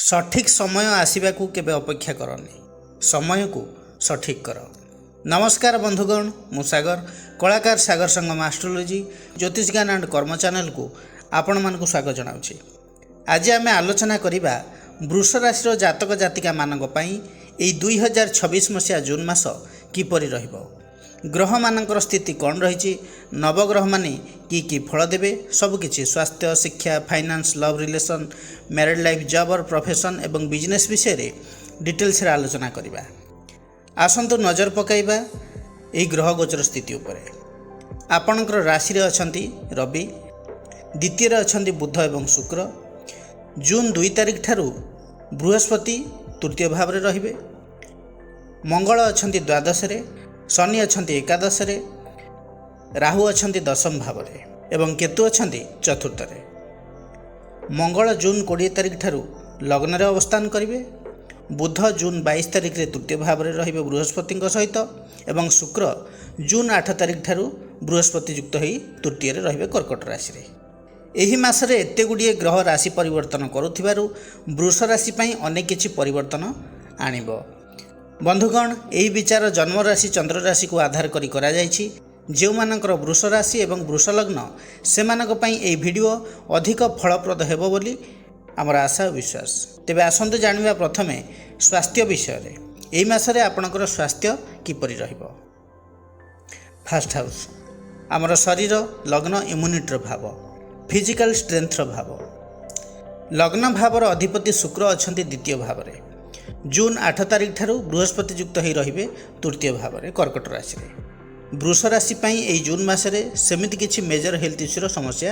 ସଠିକ୍ ସମୟ ଆସିବାକୁ କେବେ ଅପେକ୍ଷା କରନି, ସମୟକୁ ସଠିକ୍ କର। ନମସ୍କାର ବନ୍ଧୁଗଣ, ମୁଁ ସାଗର, କଳାକାର ସାଗର ସଙ୍ଗମ ଆଷ୍ଟ୍ରୋଲୋଜି ଜ୍ୟୋତିଷ ଜ୍ଞାନ ଆଣ୍ଡ କର୍ମ ଚ୍ୟାନେଲକୁ ଆପଣମାନଙ୍କୁ ସ୍ୱାଗତ ଜଣାଉଛି। ଆଜି ଆମେ ଆଲୋଚନା କରିବା ବୃଷ ରାଶିର ଜାତକ ଜାତିକାମାନଙ୍କ ପାଇଁ ଏହି 2026 ମସିହା ଜୁନ୍ ମାସ କିପରି ରହିବ, ଗ୍ରହମାନଙ୍କର ସ୍ଥିତି କ'ଣ ରହିଛି, ନବଗ୍ରହମାନେ କି ଫଳ ଦେବେ, ସବୁକିଛି ସ୍ୱାସ୍ଥ୍ୟ, ଶିକ୍ଷା, finance, love relation, married life, job or profession ଏବଂ ବିଜନେସ୍ ବିଷୟରେ ଡିଟେଲ୍ସରେ ଆଲୋଚନା କରିବା। ଆସନ୍ତୁ ନଜର ପକାଇବା ଏହି ଗ୍ରହ ଗୋଚର ସ୍ଥିତି ଉପରେ। ଆପଣଙ୍କର ରାଶିରେ ଅଛନ୍ତି ରବି, ଦ୍ୱିତୀୟରେ ଅଛନ୍ତି ବୁଧ ଏବଂ ଶୁକ୍ର। ଜୁନ୍ 2 ତାରିଖ ଠାରୁ ବୃହସ୍ପତି ତୃତୀୟ ଭାବରେ ରହିବେ, ମଙ୍ଗଳ ଅଛନ୍ତି ଦ୍ୱାଦଶରେ, ଶନି ଅଛନ୍ତି ଏକାଦଶରେ, ରାହୁ ଅଛନ୍ତି ଦଶମ ଭାବରେ ଏବଂ କେତୁ ଅଛନ୍ତି ଚତୁର୍ଥରେ। ମଙ୍ଗଳ ଜୁନ୍ 20 ତାରିଖ ଠାରୁ ଲଗ୍ନରେ ଅବସ୍ଥାନ କରିବେ, ବୁଧ ଜୁନ୍ 22 ତାରିଖରେ ତୃତୀୟ ଭାବରେ ରହିବେ ବୃହସ୍ପତିଙ୍କ ସହିତ ଏବଂ ଶୁକ୍ର ଜୁନ୍ 8 ତାରିଖ ଠାରୁ ବୃହସ୍ପତି ଯୁକ୍ତ ହୋଇ ତୃତୀୟରେ ରହିବେ କର୍କଟ ରାଶିରେ। ଏହି ମାସରେ ଏତେ ଗୁଡ଼ିଏ ଗ୍ରହ ରାଶି ପରିବର୍ତ୍ତନ କରୁଥିବାରୁ ବୃଷ ରାଶି ପାଇଁ ଅନେକ କିଛି ପରିବର୍ତ୍ତନ ଆଣିବ। ବନ୍ଧୁଗଣ, ଏହି ବିଚାର ଜନ୍ମରାଶି ଚନ୍ଦ୍ର ରାଶିକୁ ଆଧାର କରି କରାଯାଇଛି। ଯେଉଁମାନଙ୍କର ବୃଷ ରାଶି ଏବଂ ବୃଷ ଲଗ୍ନ, ସେମାନଙ୍କ ପାଇଁ ଏହି ଭିଡ଼ିଓ ଅଧିକ ଫଳପ୍ରଦ ହେବ ବୋଲି ଆମର ଆଶା ଓ ବିଶ୍ୱାସ। ତେବେ ଆସନ୍ତୁ ଜାଣିବା ପ୍ରଥମେ ସ୍ୱାସ୍ଥ୍ୟ ବିଷୟରେ। ଏହି ମାସରେ ଆପଣଙ୍କର ସ୍ୱାସ୍ଥ୍ୟ କିପରି ରହିବ। ଫାର୍ଷ୍ଟ ହାଉସ୍ ଆମର ଶରୀର, ଲଗ୍ନ ଇମ୍ୟୁନିଟିର ଭାବ, ଫିଜିକାଲ ଷ୍ଟ୍ରେନ୍ଥର ଭାବ। ଲଗ୍ନ ଭାବର ଅଧିପତି ଶୁକ୍ର ଅଛନ୍ତି ଦ୍ୱିତୀୟ ଭାବରେ। ଜୁନ୍ 8 ତାରିଖ ଠାରୁ ବୃହସ୍ପତି ଯୁକ୍ତ ହୋଇ ରହିବେ ତୃତୀୟ ଭାବରେ କର୍କଟ ରାଶିରେ। ବୃଷ ରାଶି ପାଇଁ ଏହି ଜୁନ୍ ମାସରେ ସେମିତି କିଛି ମେଜର ହେଲ୍ଥ ଇସ୍ୟୁର ସମସ୍ୟା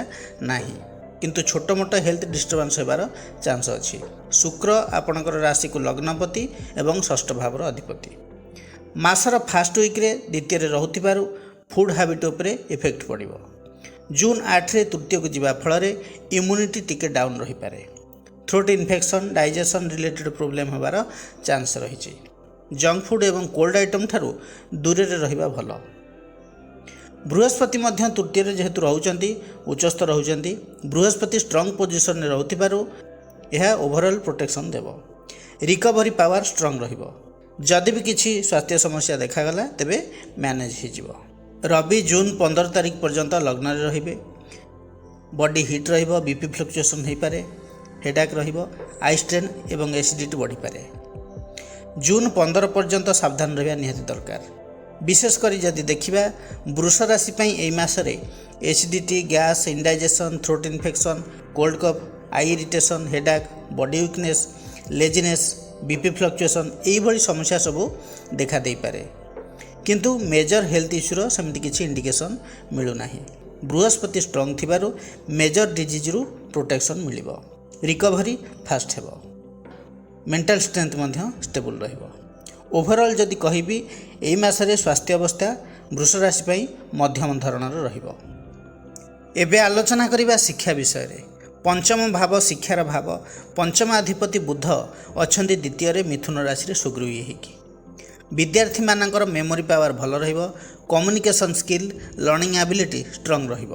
ନାହିଁ, କିନ୍ତୁ ଛୋଟ ମୋଟ ହେଲ୍ଥ ଡିଷ୍ଟର୍ବାନ୍ସ ହେବାର ଚାନ୍ସ ଅଛି। ଶୁକ୍ର ଆପଣଙ୍କର ରାଶିକୁ ଲଗ୍ନପତି ଏବଂ ଷଷ୍ଠ ଭାବର ଅଧିପତି। ମାସର ଫାର୍ଷ୍ଟ ୱିକ୍ରେ ଦ୍ୱିତୀୟରେ ରହୁଥିବାରୁ ଫୁଡ଼୍ ହାବିଟ୍ ଉପରେ ଇଫେକ୍ଟ ପଡ଼ିବ। ଜୁନ୍ 8ରେ ତୃତୀୟକୁ ଯିବା ଫଳରେ ଇମ୍ୟୁନିଟି ଟିକେ ଡାଉନ୍ ରହିପାରେ। Throat infection, digestion related problem ହେବାର ଚାନ୍ସ ରହିଛି। ଜଙ୍କ ଫୁଡ଼୍ ଏବଂ କୋଲ୍ଡ ଆଇଟମ୍ ଠାରୁ ଦୂରରେ ରହିବା ଭଲ। ବୃହସ୍ପତି ମଧ୍ୟ ତୃତୀୟରେ ଯେହେତୁ ରହୁଛନ୍ତି, ଉଚ୍ଚସ୍ଥ ରହୁଛନ୍ତି, ବୃହସ୍ପତି ଷ୍ଟ୍ରଙ୍ଗ ପୋଜିସନରେ ରହୁଥିବାରୁ ଏହା ଓଭରଅଲ୍ ପ୍ରୋଟେକ୍ସନ୍ ଦେବ। ରିକଭରି ପାୱାର ଷ୍ଟ୍ରଙ୍ଗ ରହିବ। ଯଦି ବି କିଛି ସ୍ୱାସ୍ଥ୍ୟ ସମସ୍ୟା ଦେଖାଗଲା ତେବେ ମ୍ୟାନେଜ୍ ହୋଇଯିବ। ରବି ଜୁନ୍ 15 ତାରିଖ ପର୍ଯ୍ୟନ୍ତ ଲଗ୍ନରେ ରହିବେ। ବଡି ହିଟ୍ ରହିବ, ବିପି ଫ୍ଲକ୍ଚୁଏସନ୍ ହୋଇପାରେ, ହେଡାକ୍ ରହିବ, ଆଇ ଷ୍ଟ୍ରେନ୍ ଏବଂ ଏସିଡ଼ିଟି ବଢ଼ିପାରେ। ଜୁନ୍ 15 ପର୍ଯ୍ୟନ୍ତ ସାବଧାନ ରହିବା ନିହାତି ଦରକାର। ବିଶେଷ କରି ଯଦି ଦେଖିବା ବୃଷ ରାଶି ପାଇଁ ଏହି ମାସରେ acidity, gas, indigestion, throat infection, cold cough, eye irritation, headache, body weakness, laziness, BP fluctuation ଏହିଭଳି ସମସ୍ୟା ସବୁ ଦେଖା ଦେଇପାରେ, କିନ୍ତୁ ମେଜର ହେଲ୍ଥ ଇସ୍ୟୁର ସେମିତି କିଛି ଇଣ୍ଡିକେସନ୍ ମିଳୁନାହିଁ। ବୃହସ୍ପତି ଷ୍ଟ୍ରଙ୍ଗ ଥିବାରୁ ମେଜର ଡିଜିଜ୍ରୁ ପ୍ରୋଟେକ୍ସନ୍ ମିଳିବ। ରିକଭରି ଫାଷ୍ଟ ହେବ। ମେଣ୍ଟାଲ ଷ୍ଟ୍ରେନ୍ଥ ମଧ୍ୟ ଷ୍ଟେବୁଲ୍ ରହିବ। ଓଭରଅଲ୍ ଯଦି କହିବି ଏହି ମାସରେ ସ୍ୱାସ୍ଥ୍ୟ ଅବସ୍ଥା ବୃଷ ରାଶି ପାଇଁ ମଧ୍ୟମ ଧରଣର ରହିବ। ଏବେ ଆଲୋଚନା କରିବା ଶିକ୍ଷା ବିଷୟରେ। ପଞ୍ଚମ ଭାବ ଶିକ୍ଷାର ଭାବ। ପଞ୍ଚମାଧିପତି ବୁଧ ଅଛନ୍ତି ଦ୍ୱିତୀୟରେ ମିଥୁନ ରାଶିରେ ସୁଗୃହୀ ହୋଇକି। ବିଦ୍ୟାର୍ଥୀମାନଙ୍କର ମେମୋରି ପାୱାର ଭଲ ରହିବ। Communication skill, learning ability strong ରହିବ।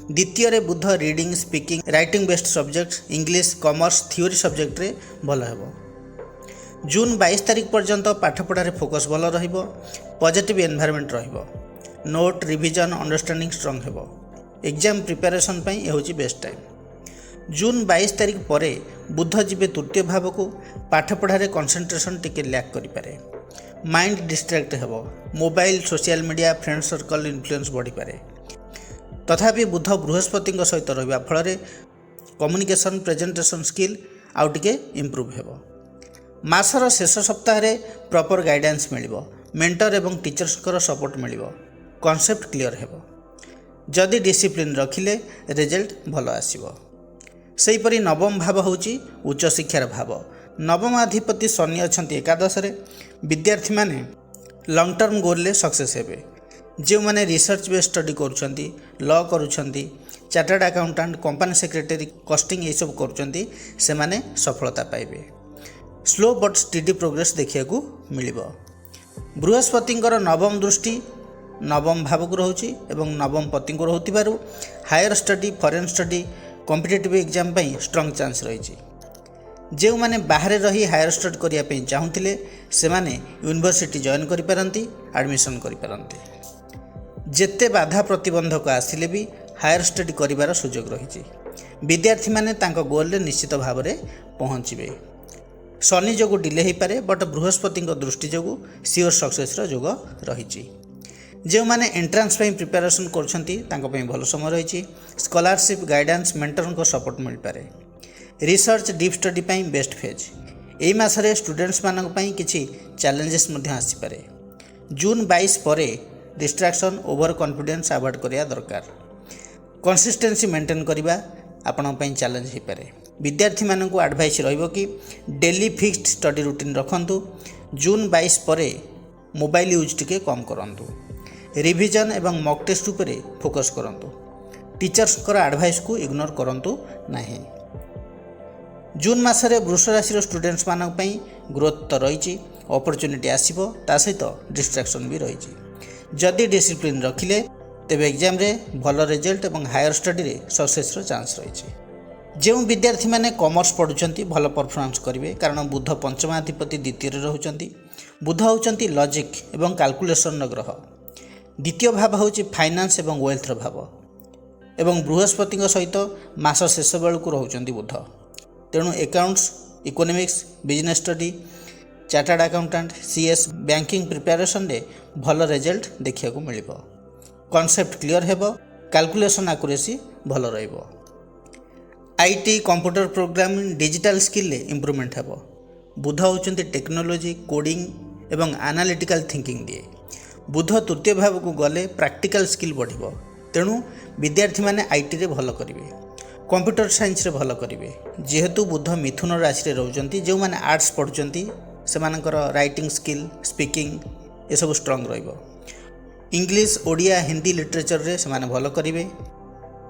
ଦ୍ୱିତୀୟରେ ବୁଧ reading, speaking, writing best subject, English, commerce, theory ସବଜେକ୍ଟରେ ଭଲ ହେବ। ଜୁନ୍ 22 ତାରିଖ ପର୍ଯ୍ୟନ୍ତ ପାଠପଢ଼ାରେ ଫୋକସ୍ ଭଲ ରହିବ। ପଜିଟିଭ୍ ଏନ୍ଭାୟରମେଣ୍ଟ ରହିବ। ନୋଟ୍, ରିଭିଜନ୍, ଅଣ୍ଡରଷ୍ଟାଣ୍ଡିଂ ଷ୍ଟ୍ରଙ୍ଗ ହେବ। ଏକ୍ଜାମ୍ ପ୍ରିପାରେସନ୍ ପାଇଁ ଏ ହେଉଛି ବେଷ୍ଟ ଟାଇମ୍। ଜୁନ୍ 22 ତାରିଖ ପରେ ବୁଧ ଯିବେ ତୃତୀୟ ଭାବକୁ। ପାଠପଢ଼ାରେ କନସେନ୍ଟ୍ରେସନ୍ ଟିକେ ଲ୍ୟାକ୍ କରିପାରେ। ମାଇଣ୍ଡ ଡିଷ୍ଟ୍ରାକ୍ଟ ହେବ। Mobile, social media, friend circle influence ବଢ଼ିପାରେ। ତଥାପି ବୁଧ ବୃହସ୍ପତିଙ୍କ ସହିତ ରହିବା ଫଳରେ କମ୍ୟୁନିକେସନ୍, ପ୍ରେଜେଣ୍ଟେସନ୍ ସ୍କିଲ୍ ଆଉ ଟିକେ ଇମ୍ପ୍ରୁଭ୍ ହେବ। ମାସର ଶେଷ ସପ୍ତାହରେ ପ୍ରପର୍ ଗାଇଡ଼ାନ୍ସ ମିଳିବ। ମେଣ୍ଟର ଏବଂ ଟିଚର୍ସଙ୍କର ସପୋର୍ଟ ମିଳିବ। କନସେପ୍ଟ କ୍ଲିଅର୍ ହେବ। ଯଦି ଡିସିପ୍ଲିନ୍ ରଖିଲେ ରେଜଲ୍ଟ ଭଲ ଆସିବ। ସେହିପରି ନବମ ଭାବ ହେଉଛି ଉଚ୍ଚଶିକ୍ଷାର ଭାବ। ନବମାଧିପତି ଶନି ଅଛନ୍ତି ଏକାଦଶରେ। ବିଦ୍ୟାର୍ଥୀମାନେ ଲଙ୍ଗ୍ ଟର୍ମ ଗୋଲ୍ରେ ସକ୍ସେସ୍ ହେବେ। ଯେଉଁମାନେ ରିସର୍ଚ୍ଚ ବେସ୍ ଷ୍ଟଡି କରୁଛନ୍ତି, ଲ କରୁଛନ୍ତି, chartered accountant, company secretary, costing ଏସବୁ କରୁଛନ୍ତି, ସେମାନେ ସଫଳତା ପାଇବେ। ସ୍ଲୋ ବଟ୍ ଷ୍ଟିଡି ପ୍ରୋଗ୍ରେସ୍ ଦେଖିବାକୁ ମିଳିବ। ବୃହସ୍ପତିଙ୍କର ନବମ ଦୃଷ୍ଟି ନବମ ଭାବକୁ ରହୁଛି ଏବଂ ନବମ ପତିଙ୍କୁ ରହୁଥିବାରୁ higher study, foreign study, competitive exam ପାଇଁ ଷ୍ଟ୍ରଙ୍ଗ ଚାନ୍ସ ରହିଛି। ଯେଉଁମାନେ ବାହାରେ ରହି ହାୟର ଷ୍ଟଡି କରିବା ପାଇଁ ଚାହୁଁଥିଲେ ସେମାନେ ୟୁନିଭର୍ସିଟି ଜଏନ୍ କରିପାରନ୍ତି, ଆଡ଼ମିସନ୍ କରିପାରନ୍ତି। ଯେତେ ବାଧା ପ୍ରତିବନ୍ଧକ ଆସିଲେ ବି ହାୟର ଷ୍ଟଡି କରିବାର ସୁଯୋଗ ରହିଛି। ବିଦ୍ୟାର୍ଥୀମାନେ ତାଙ୍କ ଗୋଲରେ ନିଶ୍ଚିତ ଭାବରେ ପହଞ୍ଚିବେ। ଶନି ଯୋଗୁଁ ଡିଲେ ହୋଇପାରେ, ବଟ୍ ବୃହସ୍ପତିଙ୍କ ଦୃଷ୍ଟି ଯୋଗୁଁ ସିଓର ସକ୍ସେସ୍ର ଯୋଗ ରହିଛି। ଯେଉଁମାନେ ଏଣ୍ଟ୍ରାନ୍ସ ପାଇଁ ପ୍ରିପାରେସନ୍ କରୁଛନ୍ତି ତାଙ୍କ ପାଇଁ ଭଲ ସମୟ ରହିଛି। ସ୍କଲାରସିପ୍, ଗାଇଡାନ୍ସ, ମେଣ୍ଟରଙ୍କ ସପୋର୍ଟ ମିଳିପାରେ। ରିସର୍ଚ୍ଚ, ଡିପ୍ ଷ୍ଟଡି ପାଇଁ ବେଷ୍ଟ ଫେଜ୍। ଏହି ମାସରେ ଷ୍ଟୁଡେଣ୍ଟସ୍ମାନଙ୍କ ପାଇଁ କିଛି ଚ୍ୟାଲେଞ୍ଜେସ୍ ମଧ୍ୟ ଆସିପାରେ। ଜୁନ୍ 22 ପରେ ଡିଷ୍ଟ୍ରାକ୍ସନ୍, ଓଭର କନଫିଡେନ୍ସ ଆଭଏଡ଼ କରିବା ଦରକାର। କନସିଷ୍ଟେନ୍ସି ମେଣ୍ଟେନ୍ କରିବା ଆପଣଙ୍କ ପାଇଁ ଚ୍ୟାଲେଞ୍ଜ ହୋଇପାରେ। ବିଦ୍ୟାର୍ଥୀମାନଙ୍କୁ ଆଡ଼ଭାଇସ୍ ରହିବ କି ଡେଲି ଫିକ୍ସଡ ଷ୍ଟଡି ରୁଟିନ୍ ରଖନ୍ତୁ। ଜୁନ୍ 22 ପରେ ମୋବାଇଲ ୟୁଜ୍ ଟିକେ କମ୍ କରନ୍ତୁ। ରିଭିଜନ୍ ଏବଂ ମକ୍ ଟେଷ୍ଟ ଉପରେ ଫୋକସ୍ କରନ୍ତୁ। ଟିଚର୍ସଙ୍କର ଆଡ଼ଭାଇସ୍କୁ ଇଗ୍ନୋର କରନ୍ତୁ ନାହିଁ। ଜୁନ୍ ମାସରେ ବୃଷ ରାଶିର ଷ୍ଟୁଡେଣ୍ଟସ୍ମାନଙ୍କ ପାଇଁ ଗ୍ରୋଥ୍ ତ ରହିଛି, ଅପରଚ୍ୟୁନିଟି ଆସିବ, ତା ସହିତ ଡିଷ୍ଟ୍ରାକ୍ସନ୍ ବି ରହିଛି। ଯଦି ଡିସିପ୍ଲିନ୍ ରଖିଲେ ତେବେ ଏକ୍ଜାମରେ ଭଲ ରେଜଲ୍ଟ ଏବଂ ହାୟର ଷ୍ଟଡିରେ ସକ୍ସେସ୍ର ଚାନ୍ସ ରହିଛି। ଯେଉଁ ବିଦ୍ୟାର୍ଥୀମାନେ କମର୍ସ ପଢ଼ୁଛନ୍ତି ଭଲ ପରଫର୍ମାନ୍ସ କରିବେ, କାରଣ ବୁଧ ପଞ୍ଚମାଧିପତି ଦ୍ୱିତୀୟରେ ରହୁଛନ୍ତି। ବୁଧ ହେଉଛନ୍ତି ଲଜିକ୍ ଏବଂ କାଲକୁଲେସନ୍ର ଗ୍ରହ। ଦ୍ୱିତୀୟ ଭାବ ହେଉଛି ଫାଇନାନ୍ସ ଏବଂ ୱେଲ୍ଥର ଭାବ ଏବଂ ବୃହସ୍ପତିଙ୍କ ସହିତ ମାସ ଶେଷ ବେଳକୁ ରହୁଛନ୍ତି ବୁଧ। ତେଣୁ accounts, economics, business study, chartered accountant, CS, banking ପ୍ରିପାରେସନ୍ରେ ଭଲ ରେଜଲ୍ଟ ଦେଖିବାକୁ ମିଳିବ। କନସେପ୍ଟ କ୍ଲିଅର ହେବ, କାଲକୁଲେସନ୍ ଆକୁରେସି ଭଲ ରହିବ। IT, କମ୍ପ୍ୟୁଟର ପ୍ରୋଗ୍ରାମିଂ, ଡିଜିଟାଲ ସ୍କିଲ୍ରେ ଇମ୍ପ୍ରୁଭମେଣ୍ଟ ହେବ। ବୁଧ ହେଉଛନ୍ତି ଟେକ୍ନୋଲୋଜି, କୋଡ଼ିଂ ଏବଂ ଆନାଲିଟିକାଲ ଥିଙ୍କିଂ ଦିଏ। ବୁଧ ତୃତୀୟ ଭାବକୁ ଗଲେ ପ୍ରାକ୍ଟିକାଲ ସ୍କିଲ୍ ବଢ଼ିବ। ତେଣୁ ବିଦ୍ୟାର୍ଥୀମାନେ ITରେ ଭଲ କରିବେ, କମ୍ପ୍ୟୁଟର ସାଇନ୍ସରେ ଭଲ କରିବେ। ଯେହେତୁ ବୁଧ ମିଥୁନ ରାଶିରେ ରହୁଛନ୍ତି, ଯେଉଁମାନେ ଆର୍ଟ୍ସ ପଢ଼ୁଛନ୍ତି ସେମାନଙ୍କର ରାଇଟିଂ ସ୍କିଲ୍, ସ୍ପିକିଂ ଏସବୁ ଷ୍ଟ୍ରଙ୍ଗ ରହିବ। ଇଂଲିଶ, ଓଡ଼ିଆ, ହିନ୍ଦୀ ଲିଟରେଚରରେ ସେମାନେ ଭଲ କରିବେ।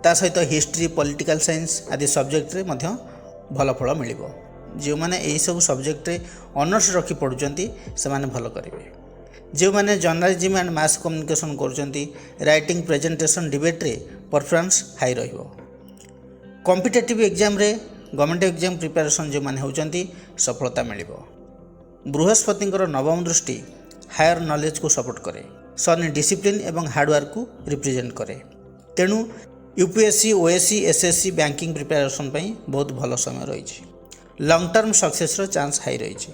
ତା ସହିତ ହିଷ୍ଟ୍ରି, ପଲିଟିକାଲ ସାଇନ୍ସ ଆଦି ସବଜେକ୍ଟରେ ମଧ୍ୟ ଭଲ ଫଳ ମିଳିବ। ଯେଉଁମାନେ ଏହିସବୁ ସବଜେକ୍ଟରେ ଅନର୍ସ ରଖି ପଢ଼ୁଛନ୍ତି ସେମାନେ ଭଲ କରିବେ। ଯେଉଁମାନେ ଜର୍ଣ୍ଣାଲିଜିମ୍ ଆଣ୍ଡ ମାସ୍ କମ୍ୟୁନିକେସନ୍ କରୁଛନ୍ତି, ରାଇଟିଂ, ପ୍ରେଜେଣ୍ଟେସନ୍, ଡିବେଟ୍ରେ ପରଫର୍ମାନ୍ସ ହାଇ ରହିବ। କମ୍ପିଟେଟିଭ୍ ଏକ୍ଜାମରେ ଗଭର୍ଣ୍ଣମେଣ୍ଟ ଏକ୍ଜାମ ପ୍ରିପାରେସନ୍ ଯେଉଁମାନେ ହେଉଛନ୍ତି ସଫଳତା ମିଳିବ। ବୃହସ୍ପତିଙ୍କର ନବମ ଦୃଷ୍ଟି ହାୟର ନଲେଜକୁ ସପୋର୍ଟ କରେ। ଶନି ଡିସିପ୍ଲିନ୍ ଏବଂ ହାର୍ଡ଼ୱାର୍କକୁ ରିପ୍ରେଜେଣ୍ଟ କରେ। ତେଣୁ UPSC, OSC, SSC banking preparation ପାଇଁ ବହୁତ ଭଲ ସମୟ ରହିଛି। ଲଙ୍ଗ୍ ଟର୍ମ ସକ୍ସେସ୍ର ଚାନ୍ସ ହାଇ ରହିଛି।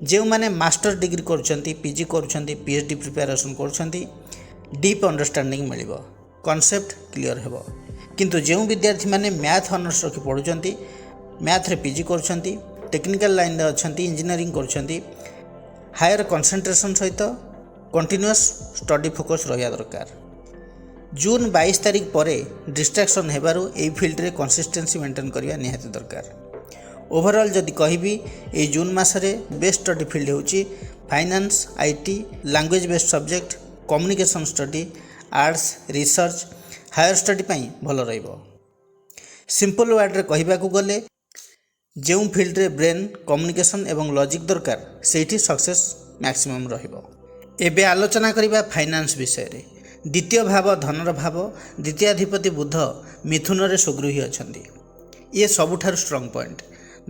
ଯେଉଁମାନେ ମାଷ୍ଟର ଡିଗ୍ରୀ କରୁଛନ୍ତି, PG କରୁଛନ୍ତି, PhD ପ୍ରିପାରେସନ୍ କରୁଛନ୍ତି, ଡିପ୍ ଅଣ୍ଡରଷ୍ଟାଣ୍ଡିଂ ମିଳିବ, କନସେପ୍ଟ କ୍ଲିଅର ହେବ। କିନ୍ତୁ ଯେଉଁ ବିଦ୍ୟାର୍ଥୀମାନେ ମ୍ୟାଥ୍ ଅନର୍ସ ରଖି ପଢ଼ୁଛନ୍ତି, ମ୍ୟାଥ୍ରେ PG କରୁଛନ୍ତି, ଟେକ୍ନିକାଲ ଲାଇନ୍ରେ ଅଛନ୍ତି, ଇଞ୍ଜିନିୟରିଂ କରୁଛନ୍ତି, ହାୟର କନସେନ୍ଟ୍ରେସନ୍ ସହିତ କଣ୍ଟିନ୍ୟୁଅସ୍ ଷ୍ଟଡି ଫୋକସ୍ ରହିବା ଦରକାର। ଜୁନ୍ 22 ତାରିଖ ପରେ ଡିଷ୍ଟ୍ରାକ୍ସନ୍ ହେବାରୁ ଏହି ଫିଲ୍ଡରେ କନସିଷ୍ଟେନ୍ସି ମେଣ୍ଟେନ୍ କରିବା ନିହାତି ଦରକାର। ଓଭରଅଲ୍ ଯଦି କହିବି, ଏହି ଜୁନ୍ ମାସରେ ବେଷ୍ଟ ଷ୍ଟଡି ଫିଲ୍ଡ ହେଉଛି finance, IT, language based subject, communication study, arts, research, higher study ପାଇଁ ଭଲ ରହିବ। ସିମ୍ପଲ୍ ୱାର୍ଡ଼ରେ କହିବାକୁ ଗଲେ ଯେଉଁ ଫିଲ୍ଡରେ ବ୍ରେନ୍, କମ୍ୟୁନିକେସନ୍ ଏବଂ ଲଜିକ୍ ଦରକାର ସେଇଠି ସକ୍ସେସ୍ ମ୍ୟାକ୍ସିମମ୍ ରହିବ। ଏବେ ଆଲୋଚନା କରିବା ଫାଇନାନ୍ସ ବିଷୟରେ। ଦ୍ୱିତୀୟ ଭାବ ଧନର ଭାବ, ଦ୍ୱିତୀୟାଧିପତି ବୁଧ ମିଥୁନରେ ସୁଗୃହୀ ଅଛନ୍ତି। ଇଏ ସବୁଠାରୁ ଷ୍ଟ୍ରଙ୍ଗ ପଏଣ୍ଟ।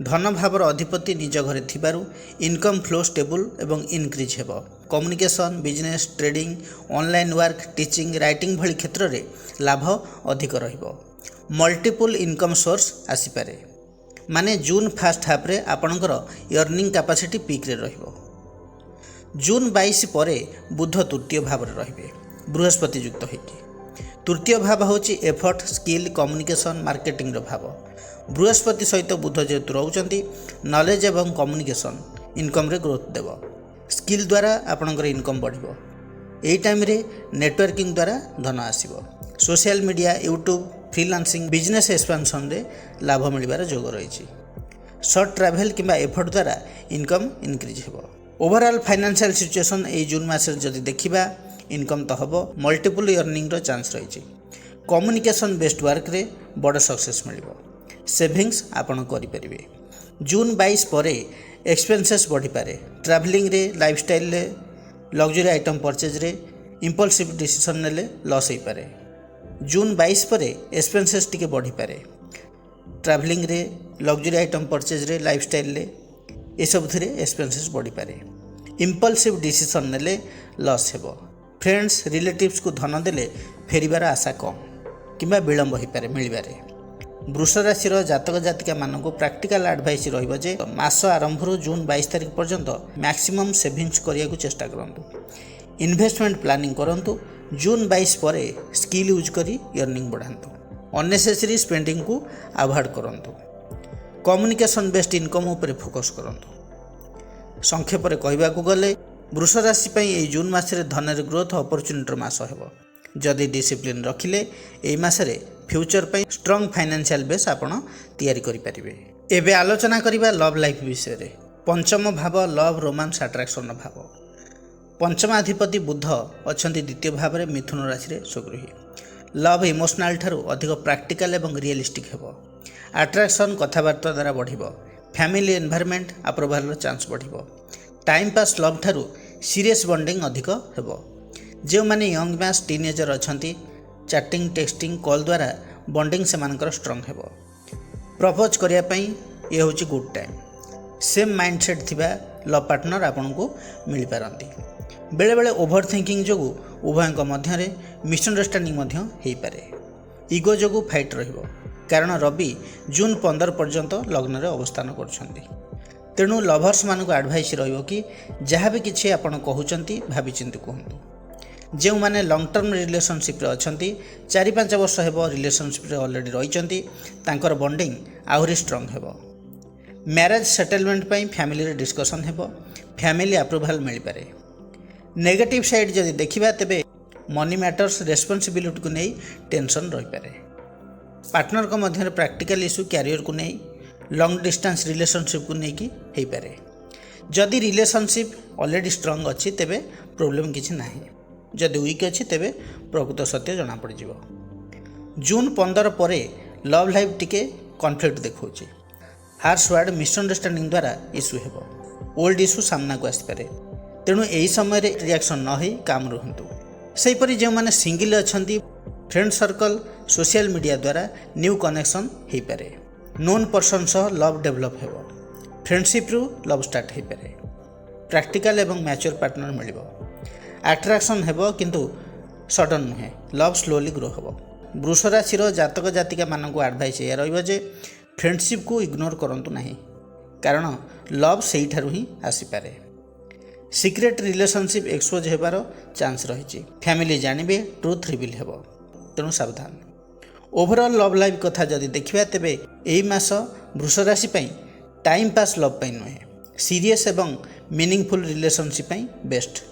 ଧନ ଭାବର ଅଧିପତି ନିଜ ଘରେ ଥିବାରୁ ଇନକମ୍ ଫ୍ଲୋ ଷ୍ଟେବୁଲ୍ ଏବଂ ଇନକ୍ରିଜ୍ ହେବ। Communication, business, trading, online work, teaching, writing ଭଳି କ୍ଷେତ୍ରରେ ଲାଭ ଅଧିକ ରହିବ। ମଲ୍ଟିପୁଲ୍ ଇନକମ୍ ସୋର୍ସ ଆସିପାରେ। ମାନେ ଜୁନ୍ ଫାର୍ଷ୍ଟ ହାଫ୍ରେ ଆପଣଙ୍କର ଅର୍ଣ୍ଣିଂ କାପାସିଟି ପିକ୍ରେ ରହିବ। ଜୁନ୍ 22 ପରେ ବୁଧ ତୃତୀୟ ଭାବରେ ରହିବେ, ବୃହସ୍ପତି ଯୁକ୍ତ ହୋଇକି। ତୃତୀୟ ଭାବ ହେଉଛି ଏଫର୍ଟ, ସ୍କିଲ୍, କମ୍ୟୁନିକେସନ୍, ମାର୍କେଟିଂର ଭାବ। ବୃହସ୍ପତି ସହିତ ବୁଧ ଯେହେତୁ ରହୁଛନ୍ତି, ନଲେଜ ଏବଂ କମ୍ୟୁନିକେସନ୍ ଇନକମ୍ରେ ଗ୍ରୋଥ୍ ଦେବ। ସ୍କିଲ୍ ଦ୍ୱାରା ଆପଣଙ୍କର ଇନକମ୍ ବଢ଼ିବ। ଏହି ଟାଇମ୍ରେ ନେଟୱାର୍କିଂ ଦ୍ୱାରା ଧନ ଆସିବ। Social media, YouTube, freelancing, business ଏକ୍ସପାନ୍ସନ୍ରେ ଲାଭ ମିଳିବାର ଯୋଗ ରହିଛି। ସର୍ଟ ଟ୍ରାଭେଲ୍ କିମ୍ବା ଏଫର୍ଟ ଦ୍ୱାରା ଇନକମ୍ ଇନକ୍ରିଜ୍ ହେବ। ଓଭରଅଲ୍ ଫାଇନାନ୍ସିଆଲ ସିଚୁଏସନ୍ ଏହି ଜୁନ୍ ମାସରେ ଯଦି ଦେଖିବା, ଇନକମ୍ ତ ହେବ, ମଲ୍ଟିପୁଲ୍ ଅର୍ଣ୍ଣିଂର ଚାନ୍ସ ରହିଛି। କମ୍ୟୁନିକେସନ୍ ବେସ୍ଡ ୱାର୍କରେ ବଡ଼ ସକ୍ସେସ୍ ମିଳିବ। ସେଭିଙ୍ଗସ୍ ଆପଣ କରିପାରିବେ। ଜୁନ୍ 22 ପରେ ଏକ୍ସପେନ୍ସେସ୍ ବଢ଼ିପାରେ। ଟ୍ରାଭେଲିଂରେ, ଲାଇଫଷ୍ଟାଇଲରେ, ଲକ୍ଜରୀ ଆଇଟମ୍ ପରଚେଜ୍ରେ, ଇମ୍ପଲସିଭ୍ ଡିସିସନ୍ ନେଲେ ଲସ୍ ହୋଇପାରେ। ଜୁନ୍ 22 ପରେ ଏକ୍ସପେନ୍ସେସ୍ ଟିକେ ବଢ଼ିପାରେ। Travelling luxury item purchase lifestyle एसबुरे एक्सपेंसेस बढ़ी पारे। इम्पल्सिव डिसीजन नेले लॉस हेबो। फ्रेंड्स रिलेटिव्स को धन देले फेरिबार आशा कम किंबा विलंब हो पारे मिलबारे। वृष राशि जातक जातिका मानक प्रैक्टिकल एडवाइस रहिबो जे मास आरंभ जून 22 तारिख पर्यंत मैक्सिमम सेविंग्स करिया को चेष्टा करंतु। इन्वेस्टमेंट प्लानिंग करंतु। जून 22 पर स्किल यूज करी अर्निंग बढ़ातु। अननेसेसरी स्पेंडिंग को अवॉइड करंतु। कम्युनिकेशन बेस्ड इनकम उपर फोकस करंतु। संक्षेप रे कहबाकू गले वृष राशि पई ए जून मासरे धनर ग्रोथ अपॉर्चुनिटी मास हेबो। जदि डिसिप्लिन रखिले एई मासरे फ्यूचर पई स्ट्रांग फाइनेंशियल बेस आपण तैयारी करि परिबे। एबे आलोचना करिबा लव लाइफ विषय रे। पंचम भाव लव रोमांस अट्रैक्शन भाव। पंचमाधिपति बुध अछंती द्वितीय भाव रे मिथुन राशि रे सुगृही। लव इमोशनल ठारू अधिक प्रैक्टिकल एवं रियलिस्टिक हेबो। अट्रैक्शन कथाबार्ता द्वारा बढ़िबो। फैमिली एनवायरनमेंट अप्रूवल चांस बढ़िबो। टाइम पास लव ठारू सीरियस बॉन्डिंग अधिक हेबो। जो माने यंग मैस टीनेजर अछंती चैटिंग टेक्सटिंग कॉल द्वारा बॉन्डिंग से मानकर स्ट्रांग हेबो। प्रपोज करिया पई ये होची गुड टाइम। सेम माइंडसेट थिबा लव पार्टनर आपन को मिल पारंती। बेले बेले ओवर थिंकिंग जोगु उभयଙ୍କ ମଧ୍ୟରେ मिसअंडरस्टैंडिंग ମଧ୍ୟ हेई पारे। इगो जोगु फाइट रहिबो कारण रवि जून 15 पर्यंत लग्न रे अवस्थान करछंती। तेणु लभर्स मानक एडवाइस रहिबो कि जहाँ भी किछि आपण कहउचंती भाबी चिंती कहंतु। जो माने लॉन्ग टर्म रिलेशनशिप रे अछंती 4-5 वर्ष हेबो रिलेशनशिप रे ऑलरेडी रहिचंती तांकर बॉन्डिंग आहुरी स्ट्रांग हेबो। मैरिज सेटलमेंट पई फैमिली रे डिस्कशन हेबो। फैमिली अप्रूवल मिल पारे। नेगेटिव साइड जदि देखिबा तेबे मनी मैटर्स रेस्पॉन्सिबिलिटी को नहीं टेंशन रही पारे। पार्टनर को मध्य प्रैक्टिकल इशू कैरियर को नहीं लॉन्ग डिस्टेंस रिलेशनशिप को लेकिन हो पारे। जदि रिलेशनशिप ऑलरेडी स्ट्रांग अच्छी तेबे प्रॉब्लम किछि नाही। जदि वीक अच्छी तेबे प्रकृत सत्य जना पड़ जिवो। जून 15 परे लव लाइफ टिके कॉन्फ्लिक्ट देखौछि। हार्श वर्ड मिसअंडरस्टैंडिंग द्वारा इशू हेबो। ओल्ड इशू सामना को आसी पारे। तेणु यही समय रिएक्शन न हो काम रुहतु। सेहीपरि जो माने सिंगल अछंती फ्रेंड सर्कल सोशल मीडिया द्वारा न्यू कनेक्शन हो पारे। नोन पर्सन सह लव डेवलप हेबो। फ्रेंडशिप रु लव स्टार्ट हो पारे। प्रैक्टिकल एवं मैच्योर पार्टनर मिलिबो। अट्रैक्शन हेबो किंतु सडन नुहे। लव स्लोली ग्रो हेबो। वृष राशि जातक जातिका मानक एडवाइस या रहिबो जे फ्रेंडशिप को इग्नोर करंतु नाही कारण लव सेही ठारू ही आसी पारे। सीक्रेट रिलेशनशिप एक्सपोज हेबार चांस रही। फैमिली जानवे ट्रुथ रिवील हेबो। तेणु सावधान। ओवरऑल लव लाइफ कथा जदि देखिबा तेबे एई मास वृष राशि पई टाइम पास लव पई नुहे सीरियस एवं मीनिंगफुल रिलेशनशिप पई बेस्ट।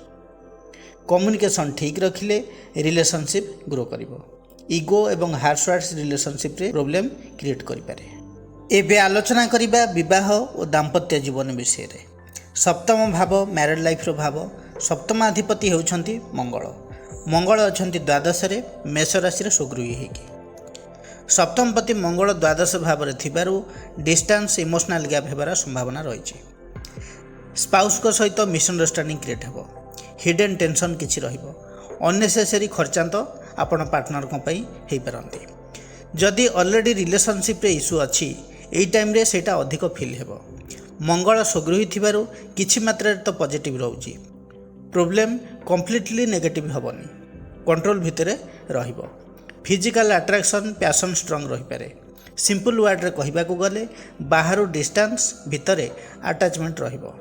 कम्युनिकेशन ठीक रखिले रिलेशनशिप ग्रो करिवो। इगो एवं हार्श वर्ड्स रिलेशनशिप रे प्रॉब्लम क्रिएट करि पारे। एबे आलोचना करिबा विवाह और दाम्पत्य जीवन विषय रे। सप्तम भाव मैरिड लाइफ रो भाव। सप्तमाधिपति होउछंती मंगल। मंगल अछंती द्वादश रे मेष राशि रे सुगृही हेकी। सप्तमपति मंगल द्वादश भाव रे थिबारु डिस्टेंस इमोशनल गैप हेबार संभावना रही। स्पाउस को सहित मिसअंडरस्टैंडिंग क्रिएट हेबो। हिडन टेंशन किछि रहिबो। अननेसेसरी खर्चांत आपण पार्टनर को पई हेई परंती। जदि ऑलरेडी रिलेशनशिप रे इशू अछि एई टाइम रे सेटा अधिक फील हेबो। मंगल सुगृही थिबारु किछि मात्रा तो पॉजिटिव रहउची। प्रॉब्लम कंप्लीटली नेगेटिव हेबोनी। कंट्रोल भितरे रहिबो। फिजिकल अट्रैक्शन पैशन स्ट्रांग रही पारे। सिंपल वर्ड रे कहबाकू गले बाहर डिस्टेंस भितरे अटैचमेंट रहिबो।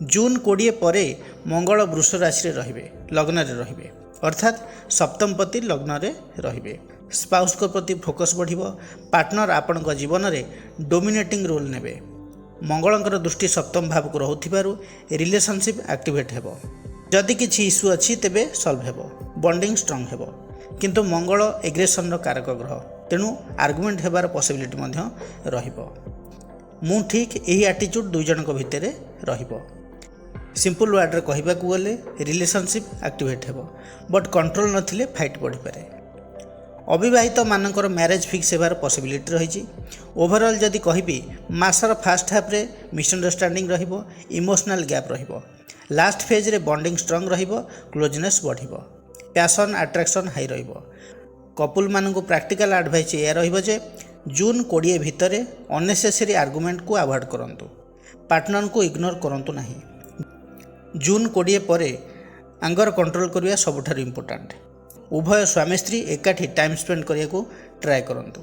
जून 20 परे मंगल वृष राशि रे रहिबे लग्न रे रहिबे अर्थात सप्तमपति लग्न रे रहिबे। स्पाउस को प्रति फोकस बढ़िबो। पार्टनर आपण को जीवन रे डोमिनेटिंग रोल नेबे। मंगलंकर दृष्टि सप्तम भाव को रहुथिबारु रिलेशनशिप एक्टिवेट हेबो। जदि किछि इशू अछि तेबे सॉल्व हेबो। बॉन्डिंग स्ट्रांग हेबो। किंतु मंगल एग्रेशन रो कारक ग्रह तेणु आर्गुमेंट हेबार पॉसिबिलिटी मध्य रहिबो। मु ठीक एही एटीट्यूड दुई जनक भितरे रहिबो। सिंपल वर्ड रे कहबाकू गले रिलेशनशिप एक्टिवेट हेबो बट कंट्रोल नथिले फाइट बढ़ी पारे। अविवाहित मानकर मैरिज फिक्स हेबार पॉसिबिलिटी रही। ओवरऑल जदि कहबी मासर फास्ट हाफ रे मिसअंडरस्टैंडिंग रहिबो। इमोशनल गैप रहिबो। लास्ट फेज रे बॉन्डिंग स्ट्रांग रहिबो। क्लोजनेस बढ़िबो। पैशन अट्रैक्शन हाई रहिबो। कपुल मानक प्रैक्टिकल एडवाइस या रहिबो जे जून 20 भितर अननेसेसरी आर्गुमेंट को अवॉइड करंतु। पार्टनर को इग्नोर करंतु नहीं। जून 20 पर आंगर कंट्रोल करवा सबुठार इम्पोर्टाट। उभय स्वामी स्त्री एकाठी टाइम स्पेंड करने को ट्राए करंतु।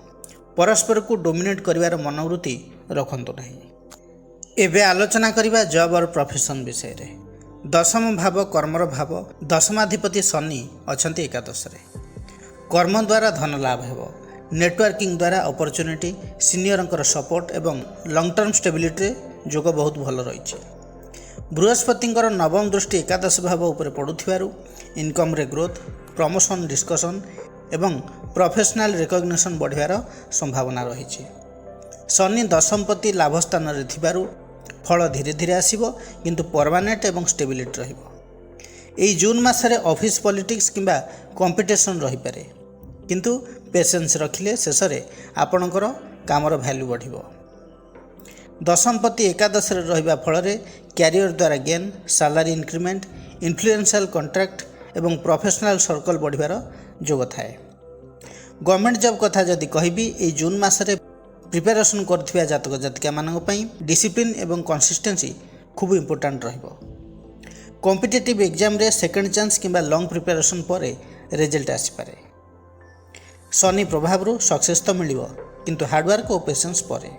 परस्पर को डोमिनेट करिवार मनोवृत्ति रखंतु नहीं। एबे आलोचना करिबा जॉब और प्रोफेशन विषय रे। दशम भाव कर्मर भाव। दशमाधिपति शनि अछंती एकादश रे। कर्म द्वारा धन लाभ हेबो। नेटवर्किंग द्वारा अपॉर्चुनिटी, सीनियरंकर सपोर्ट एवं लॉन्ग टर्म स्टेबिलिटी जोग बहुत भल रही। बृहस्पतिंकर नवम दृष्टि एकादश भाव उपर पड़ुथिबारु इनकम रे ग्रोथ, प्रमोशन, डिस्कशन एवं प्रोफेशनल रिकॉग्निशन बढ़िबार संभावना रही। शनि दशमपति लाभस्थान रे थिबारु फल धीरे धीरे आसीबो, किंतु परमानेंट एवं स्टेबिलिटी रहिबो। एई जून मासरे ऑफिस पॉलिटिक्स किंबा कंपटीशन रही पारे, किंतु पेशेंस रखिले शेषरे आपणकर कामर वैल्यू बढ़िबो। दशमपति एकादश रे रहिबा फलरे कैरियर द्वारा gain, salary increment, influential contract एवं प्रोफेशनल सर्कल बढ़िबार जोग थाए। गवर्नमेंट जॉब कथा जदि कहबी ए जून मासरे प्रिपेरेसन करथिबा जातक जातिका मानक पई डिसिप्लिन एवं कंसिस्टेंसी खूब इंपोर्टेंट रहिबो। कॉम्पिटिटिव एग्जाम रे सेकंड चांस किंबा लॉन्ग प्रिपेरेसन परे रिजल्ट आसी पारे। शनि प्रभाव सक्सेस तो मिलिबो, किंतु हार्डवर्क और पेशेंस परे।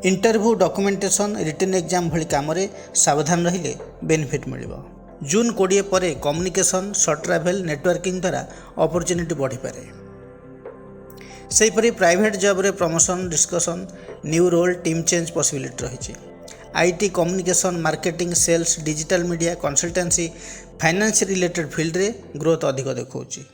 इंटरव्यू, डॉक्यूमेंटेशन, रिटन एग्जाम भली काम रे सावधान रहिले बेनिफिट मिलिबो। जून 20 पर कम्युनिकेशन, सर्ट ट्रैवल, नेटवर्किंग द्वारा अपॉर्चुनिटी बढ़ी पारे। सेहीपरि प्राइवेट जॉब रे promotion, discussion, new role, team change possibility रही। IT, communication, marketing, sales, digital media, consultancy, finance related field रे ग्रोथ अधिक देखौछि।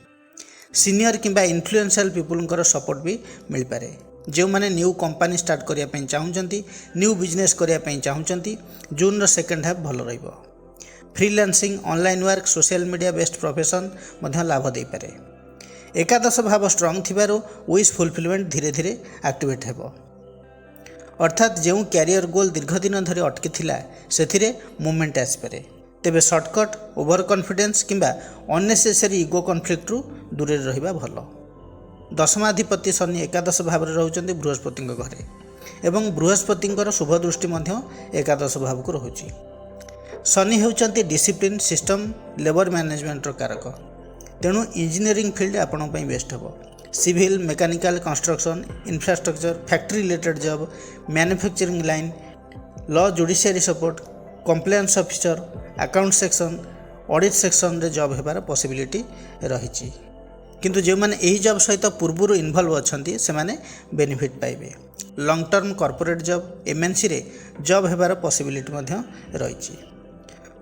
सीनियर किंबा इन्फ्लुएंशियल पीपलंकर सपोर्ट भी मिल पारे। जो माने न्यू कंपनी स्टार्ट करिया पई चाहुचंती, न्यू बिजनेस करिया पई चाहुचंती, जून रो सेकंड हाफ भलो रहिबो। Freelancing, online work, social media based profession मध्य लाभ दे पारे। एकादश भाव स्ट्रॉन्ग थिबारो विश फुलफिलमेंट धीरे धीरे एक्टिवेट हेबो। अर्थात जो कैरियर गोल दीर्घ दिन धरी अटकी थिला सेथिरे मूवमेंट आसी पारे। तेबे शॉर्टकट, ओवर कॉन्फिडेंस किंबा अननेसेसरी इगो कॉन्फ्लिक्ट रु दूर रहिबा भलो। दशमाधिपति शनि एकादश भाव रे रहउचंती बृहस्पति घरे एवं बृहस्पति शुभ दृष्टि मध्य एकादश भाव को रहुची। शनि हेउचंती डिसिप्लिन, सिस्टम, लेबर मैनेजमेंट रो कारक। तेणु इंजीनियरिंग फील्ड आपण पई बेस्ट हेबो। Civil, mechanical, construction, infrastructure, factory related job, manufacturing line, law, judiciary support, compliance officer, account section, audit section रे जॉब हेबार पॉसिबिलिटी रही। किंतु जो माने एही जॉब सहित पूर्व इन्वॉल्व अछंती से माने बेनिफिट पाइबे। Long term corporate job, MNC रे जॉब हेबार पॉसिबिलिटी मध्य रही।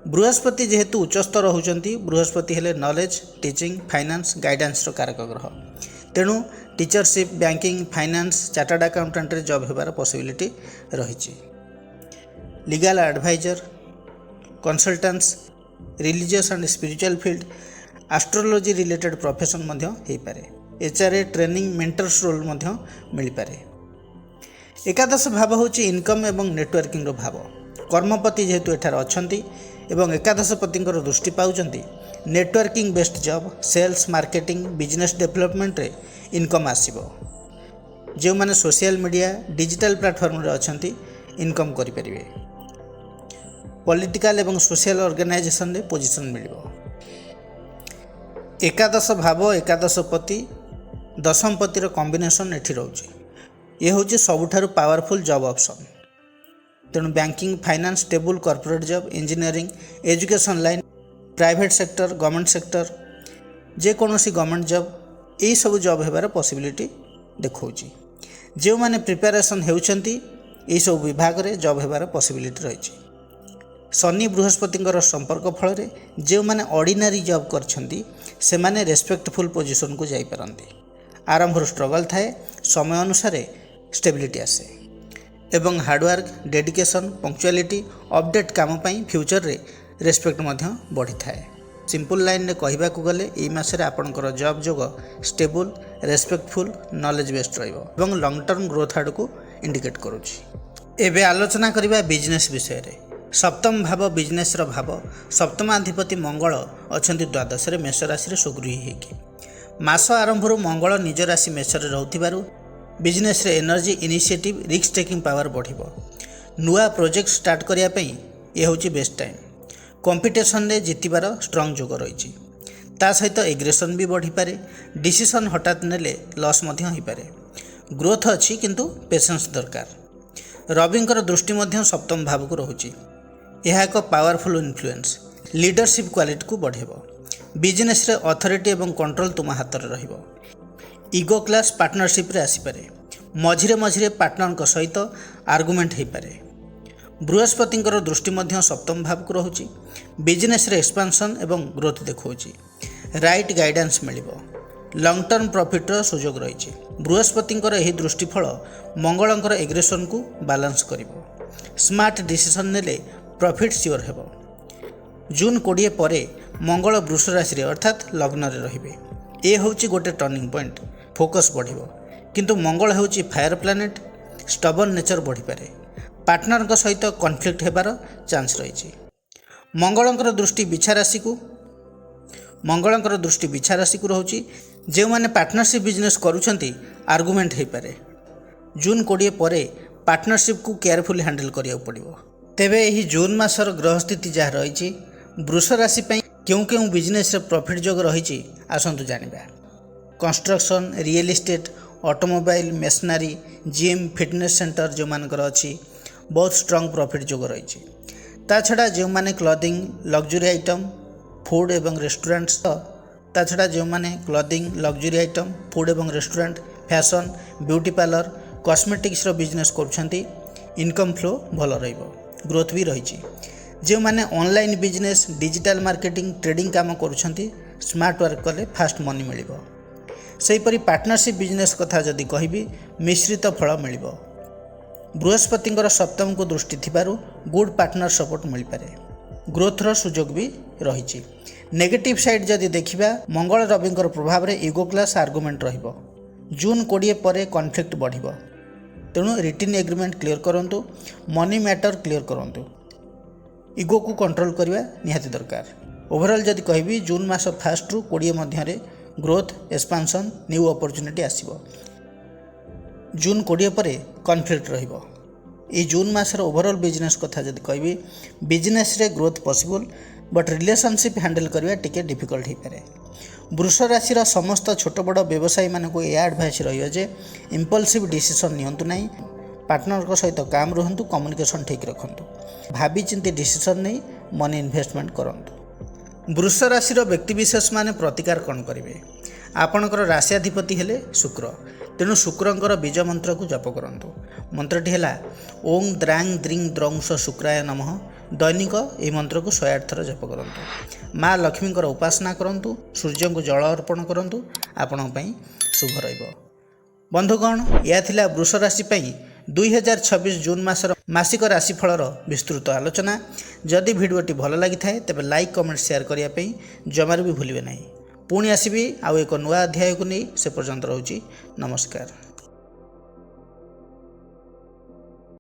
बृहस्पति जेहेतु उच्चस्थ रहउचंती, बृहस्पति हेले नॉलेज, टीचिंग, फाइनेंस, गाइडेंस रो कारक ग्रह। तेणु teachership, banking, finance, chartered accountant रे जॉब हेबार पॉसिबिलिटी रही। Legal advisor, consultants, religious and spiritual field, astrology related profession मध्य हेई पारे। एचआरए, ट्रेनिंग, मेंटर्स रोल मध्य मिल पारे। एकादश भाव होची इनकम एवं नेटवर्किंग रो भाव। कर्मपति जेहेतु एठार अछंती एवं एकादशपति दृष्टि पाउचंती, networking based job, sales, marketing, business development रे इनकम आसीबो। जो माने सोशल मीडिया, डिजिटल प्लेटफॉर्म रे अछंती इनकम करि परिबे। पॉलिटिकल एवं सोशल ऑर्गेनाइजेशन रे पोजीशन मिलिबो। एकादश भाव, एकादशपति, दशमपति रो कॉम्बिनेशन एठी रहउची। ये होची सबुठारु पावरफुल जॉब ऑप्शन। तेणु banking, finance, table, corporate job, engineering, education line, private sector, government sector, जेकोसी गवर्नमेंट जॉब, यही सब जॉब हेबार पॉसिबिलिटी देखौची। जो माने प्रिपेरेसन हेउचंती यही सब विभाग रे जॉब हेबार पॉसिबिलिटी रही। शनि बृहस्पति संपर्क फल जो माने ऑर्डिनरी जॉब करछंती से माने रेस्पेक्टफुल पोजीशन को जाई परंती। आरंभ स्ट्रगल थाए, समय अनुसार स्टेबिलिटी आसे एवं हार्डवर्क, डेडिकेशन, पंक्चुअलिटी, अपडेट काम पाई फ्यूचर रे रेस्पेक्ट मध्य बढ़ी थाए। सिंपल लाइन रे कहबा को गले एई मासरे आपनकर जॉब जोग स्टेबल, रेस्पेक्टफुल, नॉलेज बेस्ड रहइबो एवं लॉन्ग टर्म ग्रोथ आड़ को इंडिकेट करूची। एबे आलोचना करिबा बिजनेस विषय रे। सप्तम भाव बिजनेस रो भाव। सप्तमाधिपति मंगल अछंती द्वादश मेष राशि रे सुगृही हेकि। मास आरंभ मंगल निज राशि मेष रे रहउथिबारु बिजनेस रे energy initiative risk taking power बढ़िबो। नुआ प्रोजेक्ट स्टार्ट करिया पई ये होची बेस्ट टाइम। कंपटीशन रे जितिबार स्ट्रांग जोग रही। ता सहित एग्रेशन भी बढ़ी पारे। डिसीजन हठात नेले लॉस मध्य होई पारे। ग्रोथ अच्छी किंतु पेशेंस दरकार। रविंकर दृष्टि मध्य सप्तम भाव को रहुची। यह एक पावरफुल इन्फ्लुएंस लीडरशिप क्वालिटी को बढ़ेबो। बिजनेस रे अथॉरिटी एवं कंट्रोल तुम हाथ में रहिबो। इगो क्लास पार्टनरशिप रे आसी पारे। मझिरे मझिरे पार्टनर सहित आर्गुमेंट हो पारे। बृहस्पतिंकर दृष्टि मध्य सप्तम भाव को रहुची। बिजनेस रे एक्सपांशन एवं ग्रोथ देखौची। राइट गाइडेंस मिलिबो। लॉन्ग टर्म प्रॉफिट रो सुजोग रही। बृहस्पतिंकर एही दृष्टिफल मंगलंकर एग्रेशन को बैलेंस करिबो। स्मार्ट डिसीजन नेले प्रॉफिट सियोर हेबो। जून 20 परे मंगल वृष राशि रे अर्थात लग्न रे रहिबे। ए होची गोटे टर्निंग पॉइंट। फोकस बढ़िबो किंतु मंगल होची फायर प्लैनेट। स्टबर्न नेचर बढ़ी पारे। पार्टनर सहित कॉन्फ्लिक्ट हेबार चांस रही। मंगलंकर दृष्टि बिछा राशि को रहुची। जो माने पार्टनरशिप बिजनेस करूछंती आर्गुमेंट हो पारे। जून 20 परे पार्टनरशिप को केयरफुली हैंडल करिया पड़िबो। तेबे एही जून मासर ग्रह स्थिति जहाँ रही वृष राशि पई क्यों क्यों बिजनेस रे प्रॉफिट जोग रही आसंतु जानिबा। Construction, real estate, automobile, machinery, gym, fitness centre जो मानकर अच्छी बहुत स्ट्रांग प्रॉफिट जोग रही। ता छड़ा जो माने क्लॉथिंग, लग्जरी आइटम, फूड एवं रेस्टोरेंट्स ता छड़ा जो माने क्लॉथिंग, लग्जरी आइटम, फूड एवं restaurant, fashion, beauty parlour, cosmetics रो बिजनेस करूछंती इनकम फ्लो भल रहिबो। ग्रोथ भी रही। जो माने online business, digital marketing, trading काम करूछंती स्मार्ट वर्क कले फास्ट मनी मिलिबो। सेहीपरि पार्टनरशिप बिजनेस कथा जदि कहिबी मिश्रित फल मिलिबो। बृहस्पतिंकर सप्तम को दृष्टि थिबारु गुड पार्टनर सपोर्ट मिल पारे। ग्रोथर सुजोग भी रही। नेगेटिव साइड जदि देखिबा मंगल रविंकर प्रभाव रे इगो क्लास आर्गुमेंट रहिबो। जून 20 परे कॉन्फ्लिक्ट बढ़िबो। तेणु रिटन एग्रीमेंट क्लियर करंतु। मनी मैटर क्लियर करंतु। इगो को कंट्रोल करवा निहाती दरकार। ओवरऑल जदि कहिबी जून मास फास्ट रु 20 मध्य ग्रोथ, एक्सपांशन, न्यू अपॉर्चुनिटी आसीबो। जून 20 परे कॉन्फ्लिक्ट रहिबो। ये जून मासर ओवरऑल बिजनेस कथा जदि कहिबी बिजनेस रे growth possible but relationship handle करवा टिके डिफिकल्ट हो पारे। वृष राशि समस्त छोट बड़ व्यवसायी मानक यह एडवाइस रही जे इम्पल्सिव डिसीजन नियंतु नहीं। पार्टनर सहित काम रुहंतु, कम्युनिकेशन ठीक रखंतु, भाभी चिंती डिसीजन नहीं मनी इन्वेस्टमेंट करंतु। वृष राशि व्यक्तिविशेष माने प्रतिकार कौन करेंगे। आपणकर राशियाधिपति हेले शुक्र। तेणु शुक्रंकर बीज मंत्र को जप करंतु। मंत्रटी है ओं द्रांग द्रिंग द्रंश शुक्राय नमः। दैनिक यह मंत्र को 108 थर जप करंतु। माँ लक्ष्मी उपासना करंतु। सूर्य को जल अर्पण करंतु। आपण पई शुभ रहिबो। बंधुगण, यह थिला वृष राशि पई 2026 जून मासर मासिक राशिफलर विस्तृत आलोचना। जदि भिडियोटी भल लगी थाए तेबे लाइक, कमेंट, शेयर करिया पई जमार भी भूलिबे नहीं। पुणी आसीबी आउ एक नुआ अध्याय को नहीं। से पर्यंत रहूची नमस्कार।